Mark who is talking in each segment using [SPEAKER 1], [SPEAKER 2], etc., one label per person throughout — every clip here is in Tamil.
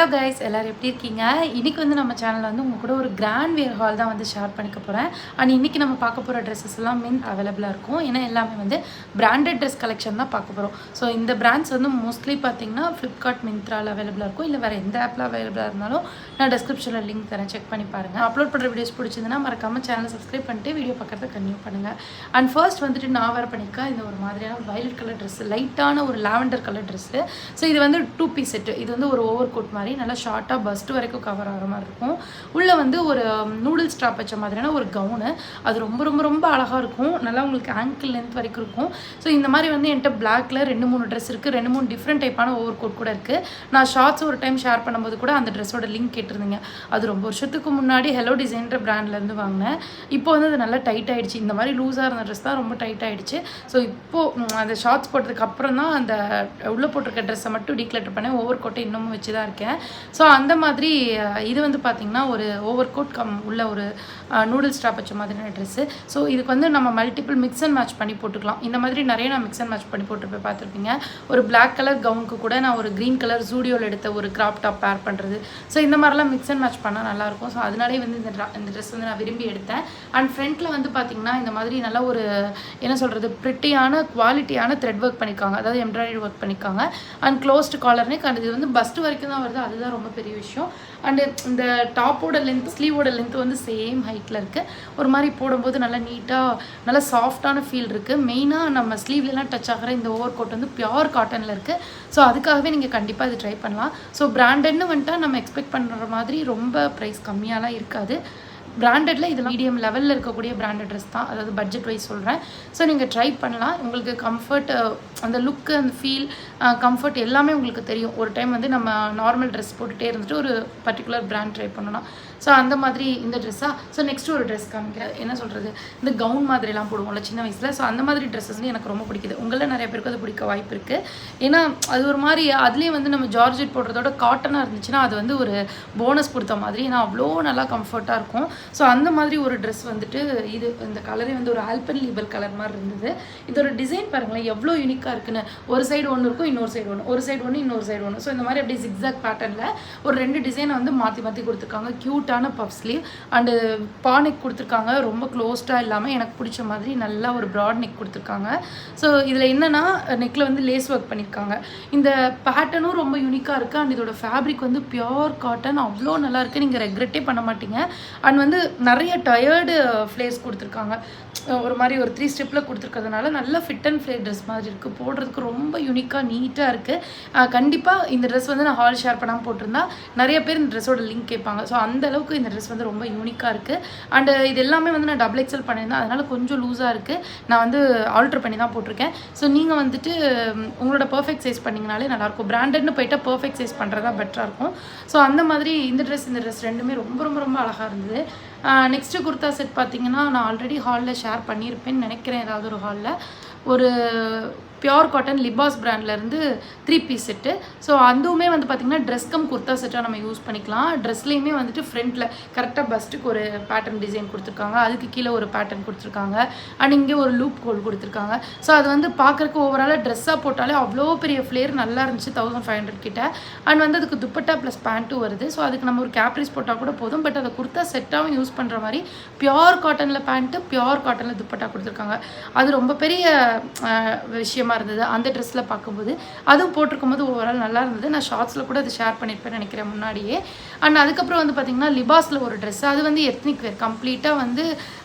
[SPEAKER 1] ஹலோ கைஸ், எல்லோரும் எப்படி இருக்கீங்க? இன்றைக்கி வந்து நம்ம சேனலில் வந்து உங்கள் கூட ஒரு கிராண்ட் வியர் ஹால் தான் வந்து ஷேர் பண்ணிக்க போகிறேன். அண்ட் இன்றைக்கி நம்ம பார்க்க போகிற ட்ரெஸ்ஸஸ் எல்லாம் அவைலபிளாக இருக்கும். ஏன்னா எல்லாமே வந்து பிராண்டட் ட்ரெஸ் கலெக்ஷன் தான் பார்க்க போகிறோம். ஸோ இந்த பிராண்ட்ஸ் வந்து மோஸ்ட்லி பார்த்தீங்கன்னா ஃப்ளிப்கார்ட், மிந்த்ராவில் அவைலபிளாக இருக்கும். இல்லை வேறு எந்த ஆப்பில் அவைலபிளாக இருந்தாலும் நான் டிஸ்கிரிப்ஷனில் லிங்க் தரேன், செக் பண்ணி பாருங்கள். அப்லோட் பண்ணுற வீடியோஸ் பிடிச்சிருந்தனா மறக்காமல் சேனலை சப்ஸ்கிரைப் பண்ணிட்டு வீடியோ பார்க்குறத கன்டினியூ பண்ணுங்கள். அண்ட் ஃபர்ஸ்ட் வந்துட்டு நான் வேறு பண்ணியிருக்கேன் இந்த ஒரு மாதிரியான வயலட் கலர் ட்ரெஸ்ஸு, லைட்டான ஒரு லாவெண்டர் கலர் ட்ரெஸ்ஸு. ஸோ இது வந்து 2 பீஸ் செட்டு. இது வந்து ஒரு ஓவர் கோட் மாதிரி நல்லா ஷார்ட்டாக பஸ்ட் வரைக்கும் கவர் ஆகிற மாதிரி இருக்கும். உள்ளே வந்து ஒரு நூடுல்ஸ் ஸ்ட்ராப் வச்ச மாதிரியான ஒரு கவுனு. அது ரொம்ப ரொம்ப ரொம்ப அழகாக இருக்கும். நல்லா உங்களுக்கு ஆங்கிள் லென்த் வரைக்கும் இருக்கும். ஸோ இந்த மாதிரி வந்து என்கிட்ட பிளாக்ல 2-3 ட்ரெஸ் இருக்குது. 2-3 டிஃப்ரெண்ட் டைப்பான ஓவர் கோட் கூட இருக்குது. நான் ஷார்ட்ஸ் ஒரு டைம் ஷேர் பண்ணும்போது கூட அந்த ட்ரெஸ்ஸோட லிங்க் கேட்டிருந்தீங்க. அது ரொம்ப வருஷத்துக்கு முன்னாடி ஹெலோ டிசைன்ற பிராண்ட்லேருந்து வாங்கினேன். இப்போ வந்து அது நல்லா டைட் ஆகிடுச்சு. இந்த மாதிரி லூஸாக இருந்த ட்ரெஸ் தான் ரொம்ப டைட் ஆகிடுச்சு. ஸோ இப்போது அந்த ஷார்ட்ஸ் போட்டதுக்கு அப்புறம் தான் அந்த உள்ளே போட்டிருக்க ட்ரெஸ்ஸை மட்டும் டீக்ளட்டர் பண்ணேன். ஓவர் கோட்டை இன்னமும் வச்சு தான் இருக்கேன். ஸோ அந்த மாதிரி இது வந்து பார்த்திங்கன்னா ஒரு ஓவர் கோட் உள்ள ஒரு நூடுல்ஸ் ஸ்ட்ராப் வச்ச மாதிரியான ட்ரெஸ்ஸு. ஸோ இதுக்கு வந்து நம்ம மல்டிபிள் மிக்ஸ் அண்ட் மேட்ச் பண்ணி போட்டுக்கலாம். இந்த மாதிரி நிறைய நான் மிக்ஸ் அண்ட் மேட்ச் பண்ணி போட்டுருப்பேன், பார்த்துருப்பீங்க. ஒரு பிளாக் கலர் கவுனுக்கு கூட நான் ஒரு க்ரீன் கலர் ஜூடியோவில் எடுத்த ஒரு கிராப் டாப் பேர் பண்ணுறது. ஸோ இந்த மாதிரிலாம் மிக்ஸ் அண்ட் மேட்ச் பண்ணால் நல்லாயிருக்கும். ஸோ அதனாலே வந்து இந்த ட்ரெஸ் வந்து நான் விரும்பி எடுத்தேன். அண்ட் ஃப்ரண்ட்டில் வந்து பார்த்திங்கன்னா இந்த மாதிரி நல்லா ஒரு என்ன சொல்கிறது, ப்ரிட்டியான குவாலிட்டியான த்ரெட் ஒர்க் பண்ணியிருக்காங்க, அதாவது எம்ப்ராய்டரி ஒர்க் பண்ணியிருக்காங்க. அண்ட் க்ளோஸ்டு காலர்னே இது வந்து பஸ்ட் வரைக்கும் தான் வருது. அதுதான் ரொம்ப பெரிய விஷயம். அண்டு இந்த டாப்போட லென்த், ஸ்லீவோட லென்த் வந்து சேம் ஹைட்டில் இருக்குது. ஒரு மாதிரி போடும்போது நல்லா நீட்டாக நல்லா சாஃப்டான ஃபீல் இருக்குது. மெயினாக நம்ம ஸ்லீவ்லாம் டச் ஆகிற இந்த ஓவர் கோட் வந்து பியோர் காட்டனில் இருக்குது. ஸோ அதுக்காகவே நீங்கள் கண்டிப்பாக இது ட்ரை பண்ணலாம். ஸோ பிராண்டட்னு வந்துட்டால் நம்ம எக்ஸ்பெக்ட் பண்ணுற மாதிரி ரொம்ப ப்ரைஸ் கம்மியாலாம் இருக்காது. பிராண்டடில் இது மீடியம் லெவலில் இருக்கக்கூடிய பிராண்டட் ட்ரெஸ் தான், அதாவது பட்ஜெட் வைஸ் சொல்கிறேன். ஸோ நீங்கள் ட்ரை பண்ணலாம். உங்களுக்கு கம்ஃபர்ட், அந்த லுக்கு, அந்த ஃபீல், கம்ஃபர்ட் எல்லாமே உங்களுக்கு தெரியும். ஒரு டைம் வந்து நம்ம நார்மல் ட்ரெஸ் போட்டுகிட்டே இருந்துட்டு ஒரு பர்டிகுலர் பிராண்ட் ட்ரை பண்ணணும். ஸோ அந்த மாதிரி இந்த ட்ரெஸ்ஸாக. ஸோ நெக்ஸ்ட்டு ஒரு ட்ரெஸ் காமிக்கிறேன். என்ன சொல்கிறது, இந்த கவுன் மாதிரிலாம் போடுவோம்ல சின்ன வயசில். ஸோ அந்த மாதிரி ட்ரெஸ்ஸஸ் வந்து எனக்கு ரொம்ப பிடிக்குது. உங்களில் நிறைய பேருக்கு அது பிடிக்க வாய்ப்பு இருக்குது. ஏன்னா அது ஒரு மாதிரி அதுலேயே வந்து நம்ம ஜார்ஜெட் போடுறதோட காட்டனாக இருந்துச்சுன்னா அது வந்து ஒரு போனஸ் கொடுத்த மாதிரி. ஏன்னா அவ்வளோ நல்லா கம்ஃபர்ட்டாக இருக்கும். ஸோ அந்த மாதிரி ஒரு ட்ரெஸ் வந்துட்டு இது. இந்த கலரே வந்து ஒரு ஆல்பன் லீபல் கலர் மாதிரி இருந்தது. இதோட டிசைன் பாருங்களேன் எவ்வளோ யூனிக்காக இருக்குன்னு. ஒரு சைடு ஒன்று இருக்கும், இன்னொரு சைடு ஒன்று, ஒரு சைடு ஒன்று, இன்னொரு சைடு ஒன்று. ஸோ இந்த மாதிரி அப்படியே ஜிக்ஸாக் பேட்டர்னில் ஒரு 2 டிசைனை வந்து மாற்றி மாற்றி கொடுத்துருக்காங்க. க்யூட்டான பஃப் ஸ்லீவ் அண்டு பானெக் கொடுத்துருக்காங்க. ரொம்ப க்ளோஸ்டாக இல்லாமல் எனக்கு பிடிச்ச மாதிரி நல்லா ஒரு ப்ராட் நெக் கொடுத்துருக்காங்க. ஸோ இதில் என்னென்னா நெக்கில் வந்து லேஸ் ஒர்க் பண்ணியிருக்காங்க. இந்த பேட்டர்னும் ரொம்ப யூனிக்காக இருக்குது. அண்ட் இதோட ஃபேப்ரிக் வந்து பியோர் காட்டன், அவ்வளோ நல்லா இருக்குது. நீங்கள் ரெக்ரெட்டே பண்ண மாட்டீங்க. அண்ட் வந்து நிறைய டயர்டு ஃப்ளேர்ஸ் கொடுத்துருக்காங்க. ஒரு மாதிரி ஒரு 3 ஸ்டெப்பில் கொடுத்துருக்கிறதுனால நல்ல ஃபிட் அண்ட் ஃப்ளேர் ட்ரெஸ் மாதிரி இருக்குது. போடுறதுக்கு ரொம்ப யூனிக்காக நீட்டாக இருக்குது. கண்டிப்பாக இந்த ட்ரெஸ் வந்து நான் ஹால் ஷேர் பண்ணாமல் போட்டிருந்தா நிறைய பேர் இந்த ட்ரெஸ்ஸோட லிங்க் கேட்பாங்க. ஸோ அந்த அளவுக்கு இந்த ட்ரெஸ் வந்து ரொம்ப யூனிக்காக இருக்குது. அண்டு இது எல்லாமே வந்து நான் டபுள் எக்ஸல் பண்ணியிருந்தேன், அதனால் கொஞ்சம் லூஸாக இருக்குது. நான் வந்து ஆல்ட்ரு பண்ணி தான் போட்டிருக்கேன். ஸோ நீங்கள் வந்துட்டு உங்களோட பர்ஃபெக்ட் சைஸ் பண்ணிங்கனாலே நல்லாயிருக்கும். பிராண்டட்னு போயிட்டால் பர்ஃபெக்ட் சைஸ் பண்ணுறதா பெட்டராக இருக்கும். ஸோ அந்த மாதிரி இந்த ட்ரெஸ் ரெண்டுமே ரொம்ப ரொம்ப ரொம்ப அழகாக இருந்தது. நெக்ஸ்ட்டு குர்தா செட் பார்த்திங்கன்னா நான் ஆல்ரெடி ஹாலில் ஷேர் பண்ணியிருப்பேன்னு நினைக்கிறேன். ஏதாவது ஒரு ஹாலில் ஒரு பியோர் காட்டன் லிபாஸ் பிராண்ட்லேருந்து 3 பீஸ் செட்டு. ஸோ அதுவுமே வந்து பார்த்திங்கன்னா ட்ரெஸ் கம் குர்த்தா செட்டாக நம்ம யூஸ் பண்ணிக்கலாம். ட்ரெஸ்லேயுமே வந்துட்டு ஃப்ரண்ட்டில் கரெக்டாக பஸ்ட்டுக்கு ஒரு பேட்டர்ன் டிசைன் கொடுத்துருக்காங்க. அதுக்கு கீழே ஒரு பேட்டர்ன் கொடுத்துருக்காங்க. அண்ட் இங்கே ஒரு லூப் கோல் கொடுத்துருக்காங்க. ஸோ அது வந்து பார்க்குறக்கு ஓவராலாக ட்ரெஸ்ஸாக போட்டாலே அவ்வளோ பெரிய ஃப்ளேர் நல்லா இருந்துச்சு. 1500 கிட்ட. அண்ட் வந்து அதுக்கு துப்பட்டா ப்ளஸ் பேண்ட்டும் வருது. ஸோ அதுக்கு நம்ம ஒரு கேப்ரிஸ் போட்டால் கூட போதும். பட் அதை குர்த்தா செட்டாகவும் யூஸ் பண்ணுற மாதிரி பியோர் காட்டனில் பேண்ட்டு, பியோர் காட்டனில் துப்பட்டா கொடுத்துருக்காங்க. அது ரொம்ப பெரிய விஷயமா இருந்தது அந்த ட்ரெஸ்ஸில் பார்க்கும்போது. அதுவும் போட்டிருக்கும்போது ஓவரால் நல்லா இருந்தது. நான் ஷார்ட்ஸில் கூட அது ஷேர் பண்ணியிருப்பேன் நினைக்கிறேன் முன்னாடியே. அண்ட் அதுக்கப்புறம் வந்து பார்த்திங்கன்னா லிபாஸில் ஒரு ட்ரெஸ். அது வந்து எத்னிக் வேர், கம்ப்ளீட்டாக வந்து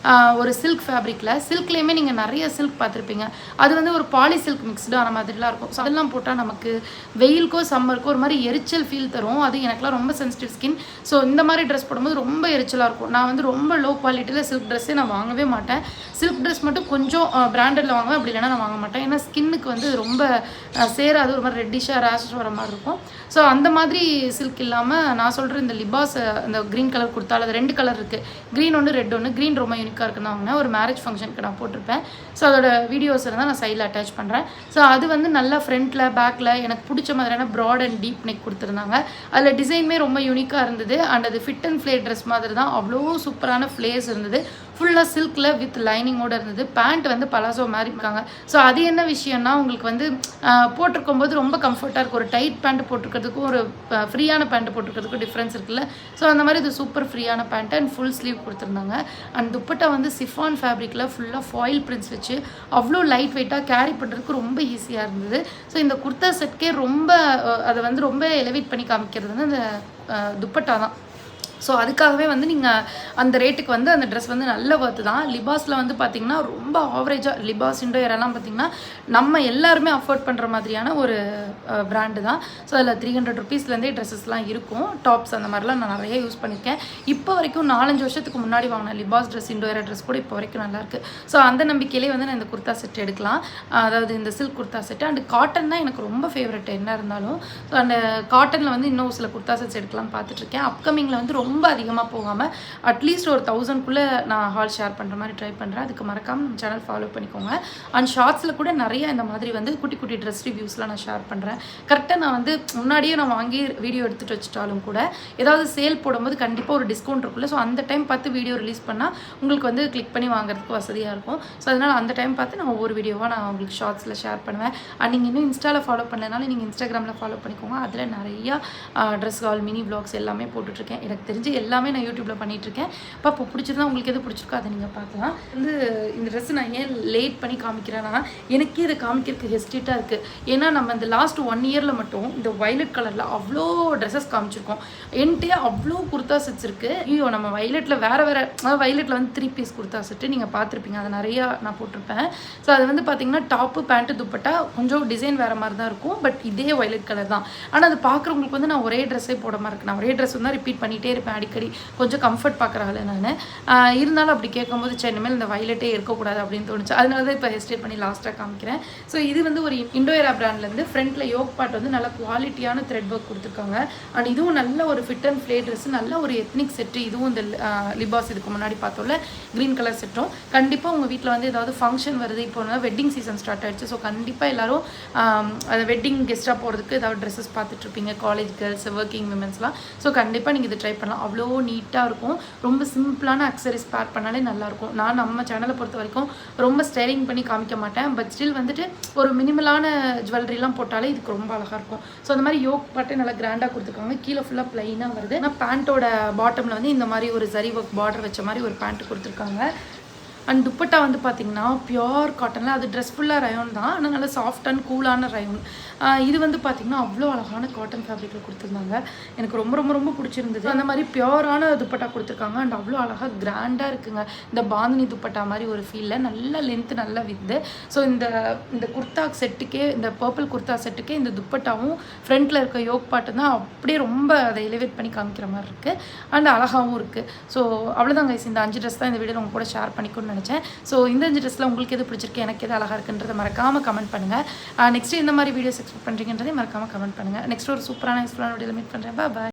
[SPEAKER 1] ஒரு சில்க் ஃபேப்ரிக்கில். சில்க்லேயுமே நீங்கள் நிறைய சில்க் பார்த்துருப்பீங்க. அது வந்து ஒரு பாலி சில்க் மிக்ஸ்டான மாதிரிலாம் இருக்கும். ஸோ அதெல்லாம் போட்டால் நமக்கு வெயிலுக்கோ சம்மருக்கோ ஒரு மாதிரி எரிச்சல் ஃபீல் தரும். அது எனக்குலாம் ரொம்ப சென்சிட்டிவ் ஸ்கின். ஸோ இந்த மாதிரி ட்ரெஸ் போடும்போது ரொம்ப எரிச்சலாக இருக்கும். நான் வந்து ரொம்ப லோ குவாலிட்டியில் சில்க் ட்ரெஸ்ஸே நான் வாங்கவே மாட்டேன். சில்க் ட்ரெஸ் மட்டும் கொஞ்சம் பிராண்டடில் வாங்குவேன். அப்படி இல்லைனா நான் வாங்க மாட்டேன். ஏன்னா ஸ்கின்னுக்கு வந்து ரொம்ப சேராது. ஒரு மாதிரி ரெட்டிஷாக ரேஷஸ் வர மாதிரி இருக்கும். ஸோ அந்த மாதிரி சில்க் இல்லாமல் நான் சொல்கிற இந்த லிபாஸ், அந்த க்ரீன் கலர் கொடுத்தாலும் அது 2 கலர் இருக்குது. க்ரீன் ஒன்று, ரெட் ஒன்று. க்ரீன் ரொம்ப யூனிக்காக இருக்குன்னு வாங்கினேன். ஒரு மேரேஜ் ஃபங்க்ஷனுக்கு நான் போட்டிருப்பேன். ஸோ அதோட வீடியோஸ் இருந்தால் நான் சைடில் அட்டாச் பண்ணுறேன். ஸோ அது வந்து நல்லா ஃப்ரண்ட்டில், பேக்கில் எனக்கு பிடிச்ச மாதிரியான ப்ராட் அண்ட் டீப் நெக் கொடுத்துருந்தாங்க. அதில் டிசைனுமே ரொம்ப யூனிக்காக இருந்தது. அண்ட் அது ஃபிட் அண்ட் ஃப்ளேர் ட்ரெஸ் மாதிரி தான். அவ்வளோ சூப்பரான ஃப்ளேர்ஸ் இருந்தது. ஃபுல்லாக சில்கில் வித் லைனிங்கோடு இருந்தது. பேண்ட் வந்து பலாசோ மாதிரி இருக்காங்க. ஸோ அது என்ன விஷயம்னா உங்களுக்கு வந்து போட்டிருக்கும் போது ரொம்ப கம்ஃபர்ட்டாக இருக்கும். ஒரு டைட் பேண்ட் போட்டிருக்கிறதுக்கும் ஒரு ஃப்ரீயான பேண்ட் போட்டிருக்கிறதுக்கும் டிஃப்ரென்ஸ் இருக்குல்ல. ஸோ அந்த மாதிரி இது சூப்பர் ஃப்ரீயான பேண்ட் அண்ட் ஃபுல் ஸ்லீவ் கொடுத்துருந்தாங்க. அண்ட் துப்பட்டா வந்து சிஃபான் ஃபேப்ரிக்கில் ஃபுல்லாக ஃபாயில் பிரிண்ட்ஸ் வச்சு அவ்வளோ லைட் வெயிட்டாக கேரி பண்ணுறதுக்கு ரொம்ப ஈஸியாக இருந்தது. ஸோ இந்த குர்தா செட்கே ரொம்ப அதை வந்து ரொம்ப எலிவேட் பண்ணி காமிக்கிறது வந்து அந்த துப்பட்டா தான். ஸோ அதுக்காகவே வந்து நீங்கள் அந்த ரேட்டுக்கு வந்து அந்த ட்ரெஸ் வந்து நல்ல ஒர்த்து தான். லிபாஸில் வந்து பார்த்திங்கன்னா ரொம்ப ஆவரேஜாக லிபாஸ் இண்டோயரெல்லாம் பார்த்திங்கன்னா நம்ம எல்லாருமே அஃபோர்ட் பண்ணுற மாதிரியான ஒரு பிராண்டு தான். ஸோ அதில் 300 ருபீஸ்லேருந்தே ட்ரெஸ்ஸஸ்லாம் இருக்கும். டாப்ஸ் அந்த மாதிரிலாம் நான் நிறைய யூஸ் பண்ணியிருக்கேன். இப்போ வரைக்கும் 4-5 வருஷத்துக்கு முன்னாடி வாங்கின லிபாஸ் ட்ரெஸ் இண்டோயர் ட்ரெஸ் கூட இப்போ வரைக்கும் நல்லாயிருக்கு. ஸோ அந்த நம்பிக்கையிலே வந்து நான் இந்த குர்தா செட் எடுக்கலாம். அதாவது இந்த silk kurta set and cotton தான் எனக்கு ரொம்ப ஃபேவரட் என்ன இருந்தாலும். ஸோ அந்த காட்டனில் வந்து இன்னும் சில குர்தா செட்ஸ் எடுக்கலாம்னு பார்த்துட்ருக்கேன். அப்கமிங்கில் வந்து ரொம்ப அதிகமாக போகாமல் அட்லீஸ்ட் ஒரு 1000க்குள்ளே நான் ஹால் ஷேர் பண்ணுற மாதிரி ட்ரை பண்ணுறேன். அதுக்கு மறக்காமல் நம்ம சேனல் ஃபாலோ பண்ணிக்கோங்க. அண்ட் ஷார்ட்ஸில் கூட நிறைய இந்த மாதிரி வந்து குட்டி குட்டி ட்ரெஸ் ரிவ்யூஸ்லாம் நான் ஷேர் பண்ணுறேன். கரெக்டாக நான் வந்து முன்னாடியே நான் வாங்கி வீடியோ எடுத்துகிட்டு வச்சுட்டாலும் கூட ஏதாவது சேல் போடும்போது கண்டிப்பாக ஒரு டிஸ்கவுண்ட் இருக்குல்ல. ஸோ அந்த டைம் பார்த்து வீடியோ ரிலீஸ் பண்ணால் உங்களுக்கு வந்து கிளிக் பண்ணி வாங்குறதுக்கு வசதியாக இருக்கும். ஸோ அதனால் அந்த டைம் பார்த்து நான் ஒவ்வொரு வீடியோவாக நான் உங்களுக்கு ஷார்ட்ஸில் ஷேர் பண்ணுவேன். அண்ட் நீங்கள் இன்னும் இன்ஸ்டாவில் ஃபாலோ பண்ணனால நீங்கள் இன்ஸ்டாகிராமில் ஃபாலோ பண்ணிக்கோங்க. அதில் நிறையா ட்ரெஸ் ஹால் மினி வ்ளாக்ஸ் எல்லாமே போட்டுட்ருக்கேன். எனக்கு தெரிஞ்சு எல்லாமே நான் யூடியூப்பில் பண்ணிகிட்ருக்கேன். இப்போ பிடிச்சிருந்தா உங்களுக்கு எது பிடிச்சிருக்கோ அதை நீங்கள் பார்க்கலாம். வந்து இந்த ட்ரெஸ் நான் ஏன் லேட் பண்ணி காமிக்கிறேன்னா எனக்கே இதை காமிக்கிறதுக்கு ஹெஸ்டேட்டாக இருக்குது. ஏன்னா நம்ம இந்த லாஸ்ட் 1 இயரில் மட்டும் இந்த வயலட் கலரில் அவ்வளோ ட்ரெஸ்ஸஸ் காமிச்சிருக்கோம். என்கிட்ட அவ்வளோ குர்தா செட்ஸ் இருக்குது. ஐயோ நம்ம வயலட்டில் வேறு வயலட்டில் வந்து 3 பீஸ் குர்தா செட்டு நீங்கள் பார்த்துருப்பீங்க. அதை நிறையா நான் போட்டிருப்பேன். ஸோ அது வந்து பார்த்திங்கன்னா டாப்பு பேண்ட்டு துப்பட்டா கொஞ்சம் டிசைன் வேறு மாதிரி தான் இருக்கும். பட் இதே வயலட் கலர் தான். ஆனால் அது பார்க்குறவங்களுக்கு வந்து நான் ஒரே ட்ரெஸ்ஸே போட மாதிரி இருக்கு. நான் ஒரே ட்ரெஸ் தான் ரிப்பீட் பண்ணிகிட்டே இருப்பேன் அடிக்கடி. கொஞ்சம் கம்ஃபர்ட் பார்க்குறாள் நான். இருந்தாலும் அப்படி கேட்கும்போது சரி இனிமேல் இந்த வயலட்டே இருக்கக்கூடாது அப்படின்னு தோணுச்சு. அதனால தான் இப்போ ஹெஸ்டேட் பண்ணி லாஸ்ட்டாக காமிக்கிறேன். ஸோ இது வந்து ஒரு இண்டோயரா பிராண்ட்லேருந்து ஃப்ரண்ட்டில் யோக் பார்ட் வந்து நல்ல குவாலிட்டியான த்ரெட் ஒர்க் கொடுத்துருக்காங்க. அண்ட் இதுவும் நல்ல ஒரு ஃபிட் அண்ட் ஃப்ளே ட்ரெஸ், நல்ல ஒரு எத்னிக் செட்டு. இதுவும் இந்த லிபாஸ் இதுக்கு முன்னாடி பார்த்தோம்ல க்ரீன் கலர் செட்டும் கண்டிப்பாக உங்கள் வீட்டில் வந்து ஏதாவது ஃபங்க்ஷன் வருது. இப்போ வெட்டிங் சீசன் ஸ்டார்ட் ஆகிடுச்சு. ஸோ கண்டிப்பாக எல்லோரும் அந்த வெட்டிங் கெஸ்ட்டாக போகிறதுக்கு ஏதாவது ட்ரெஸ்ஸஸ் பார்த்துட்ருப்பீங்க. காலேஜ் கேர்ள்ஸ், ஒர்க்கிங் விமென்ஸ்லாம். ஸோ கண்டிப்பாக நீங்கள் இதை ட்ரை பண்ணலாம். அவ்வளோ நீட்டாக இருக்கும். ரொம்ப சிம்பிளான அக்சரிஸ் பேர் பண்ணாலே நல்லாயிருக்கும். நான் நம்ம சேனலை பொறுத்த வரைக்கும் ரொம்ப ஸ்டைலிங் பண்ணி காமிக்க மாட்டேன். பட் ஸ்டில் வந்துட்டு ஒரு மினிமலான ஜுவல்லரிலாம் போட்டாலே இதுக்கு ரொம்ப அழகாக இருக்கும். ஸோ அந்த மாதிரி யோக் பாட்டு நல்லா கிராண்டாக கொடுத்துருக்காங்க. கீழே ஃபுல்லாக ப்ளைனாக வருது. ஆனால் பேண்ட்டோட பாட்டமில் வந்து இந்த மாதிரி ஒரு ஜரி ஒர்க் பார்டர் வச்ச மாதிரி ஒரு பேண்ட் கொடுத்துருக்காங்க. அண்ட் துப்பட்டா வந்து பார்த்திங்கன்னா பியோர் காட்டனில் அது ட்ரெஸ் ஃபுல்லாக ரயோன் தான். ஆனால் நல்லா சாஃப்ட் அண்ட் கூலான ரயோன். இது வந்து பார்த்திங்கன்னா அவ்வளோ அழகான காட்டன் ஃபேப்ரிக்கில் கொடுத்துருந்தாங்க. எனக்கு ரொம்ப ரொம்ப ரொம்ப பிடிச்சிருந்தது. அந்த மாதிரி பியோரான துப்பட்டா கொடுத்துருக்காங்க. அண்ட் அவ்வளோ அழகாக கிராண்டாக இருக்குங்க. இந்த பாந்தினி துப்பட்டா மாதிரி ஒரு ஃபீலில் நல்ல லென்த்து நல்ல வித்து. ஸோ இந்த குர்தா செட்டுக்கே, இந்த பர்பிள் குர்தா செட்டுக்கே இந்த துப்பட்டாவும் ஃப்ரண்ட்டில் இருக்க யோக் பாட்டு தான் அப்படியே ரொம்ப அதை எலிவேட் பண்ணி காமிக்கிற மாதிரி இருக்குது. அண்ட் அழகாகவும் இருக்குது. ஸோ அவ்வளோதான் கைஸ். இந்த 5 ட்ரெஸ் தான் இந்த வீடியோ உங்க கூட ஷேர் பண்ணிக்கணும்னு நினச்சேன். ஸோ இந்த 5 ட்ரெஸ்ஸில் உங்களுக்கு எது பிடிச்சிருக்கு, எனக்கு எது அழகாக இருக்குன்றதை மறக்காமல் கமெண்ட் பண்ணுங்கள். நெக்ஸ்ட்டு இந்த மாதிரி வீடியோஸ் எக்ஸ்பெக்ட் பண்ணுறீங்கன்றதை மறக்காமல் கமெண்ட் பண்ணுங்கள். நெக்ஸ்ட் ஒரு சூப்பரான யூஸ்ஃபுல்லான வீடியோவில் மீட் பண்ணுறேன். பாய்.